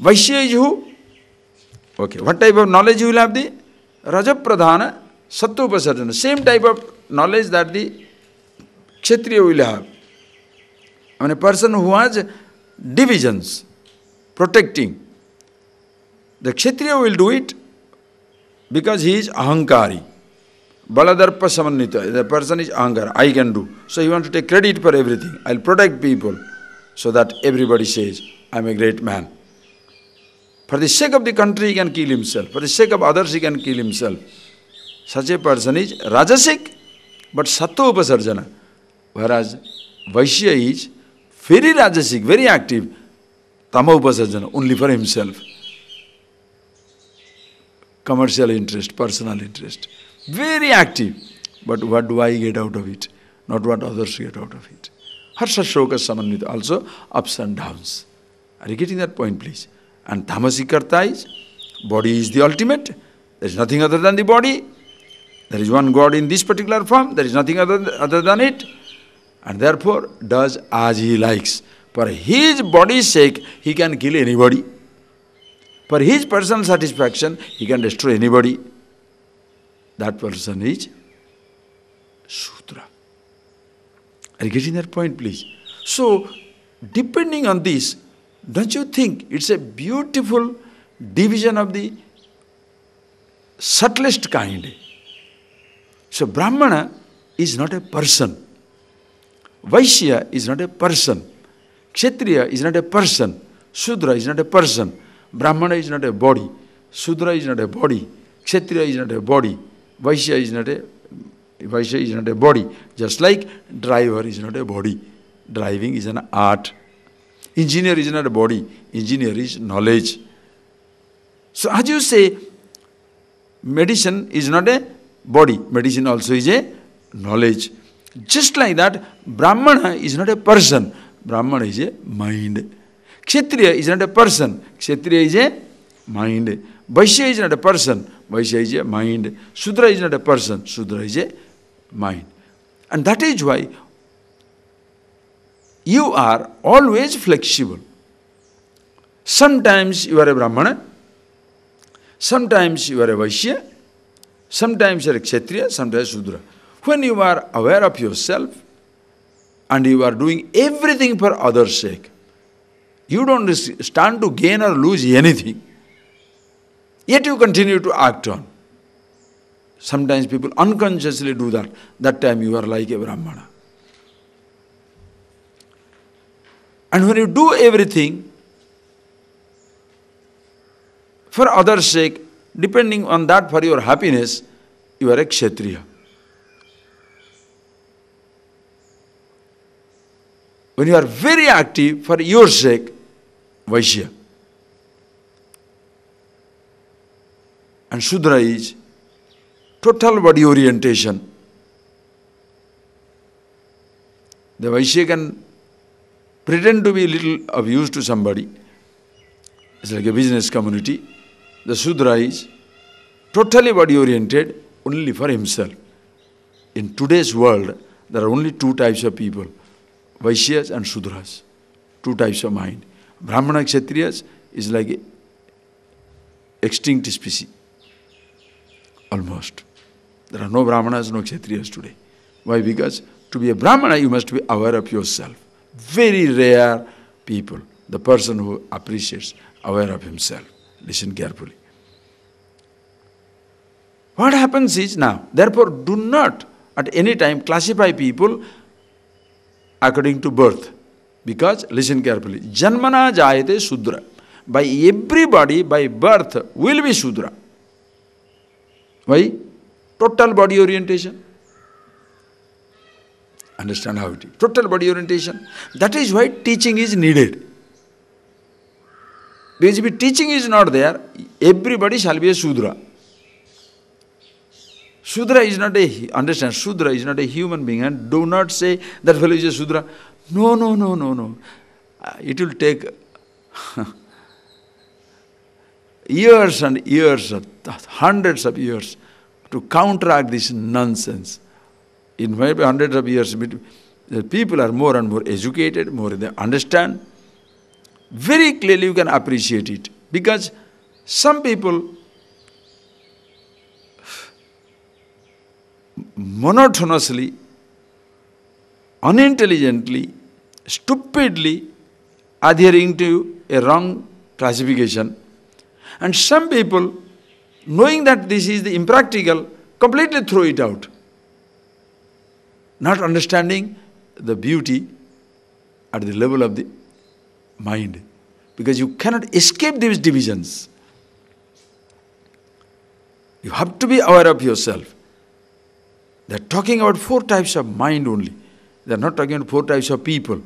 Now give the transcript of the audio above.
Vaishya is who? Okay, what type of knowledge you will have? The Rajapradhana, Sattva-upasarjana. Same type of knowledge that the Kshatriya will have. I mean, a person who has divisions, protecting. The Kshatriya will do it because he is ahankari. Baladarpa samannita. The person is ahankara. I can do. So he wants to take credit for everything. I'll protect people so that everybody says, I'm a great man. For the sake of the country, he can kill himself. For the sake of others, he can kill himself. Such a person is Rajasic, but Sattva Upasarjana. Whereas Vaishya is very Rajasic, very active. Tama Upasarjana, only for himself. Commercial interest, personal interest. Very active. But what do I get out of it? Not what others get out of it. Harsha Shoka Samannita, also ups and downs. Are you getting that point, please? And Tamasikarta is, body is the ultimate. There is nothing other than the body. There is one God in this particular form. There is nothing other than it. And therefore does as he likes. For his body's sake, he can kill anybody. For his personal satisfaction, he can destroy anybody. That person is Shudra. Are you getting that point, please? So, depending on this, don't you think it's a beautiful division of the subtlest kind? So, Brahmana is not a person. Vaishya is not a person. Kshatriya is not a person. Shudra is not a person. Brahmana is not a body. Shudra is not a body. Kshatriya is not a body. Vaishya is not a body. Just like driver is not a body. Driving is an art. Engineer is not a body. Engineer is knowledge. So as you say, medicine is not a body. Medicine also is a knowledge. Just like that, Brahmana is not a person. Brahmana is a mind. Kshatriya is not a person. Kshatriya is a mind. Vaishya is not a person. Vaishya is a mind. Shudra is not a person. Shudra is a mind. And that is why you are always flexible. Sometimes you are a Brahmana. Sometimes you are a Vaishya. Sometimes you are a Kshatriya. Sometimes Shudra. When you are aware of yourself and you are doing everything for others' sake, you don't stand to gain or lose anything. Yet you continue to act on. Sometimes people unconsciously do that. That time you are like a Brahmana. And when you do everything for others' sake, depending on that for your happiness, you are a Kshatriya. When you are very active for your sake, Vaishya. And Shudra is total body orientation. The Vaishya can pretend to be a little of use to somebody. It's like a business community. The Shudra is totally body oriented only for himself. In today's world, there are only two types of people, Vaishyas and Shudras. Two types of mind. Brahmana Kshatriyas is like an extinct species. Almost. There are no Brahmanas, no Kshatriyas today. Why? Because to be a Brahmana, you must be aware of yourself. Very rare people. The person who appreciates, aware of himself. Listen carefully. What happens is now, therefore do not at any time classify people according to birth. Because, listen carefully, Janmana jayate Shudra. By everybody, by birth, will be Shudra. Why? Total body orientation. Understand how it is. Total body orientation. That is why teaching is needed. Because if teaching is not there, everybody shall be a Shudra. Shudra is not a, understand, Shudra is not a human being. And do not say that fellow is a Shudra. No, no, no, no, no. It will take years and years, hundreds of years to counteract this nonsense. In maybe hundreds of years, the people are more and more educated, more they understand. very clearly you can appreciate it. Because some people monotonously, unintelligently, stupidly adhering to a wrong classification. And some people, knowing that this is the impractical, completely throw it out. Not understanding the beauty at the level of the mind. Because you cannot escape these divisions. You have to be aware of yourself. They are talking about 4 types of mind only. They are not talking about 4 types of people.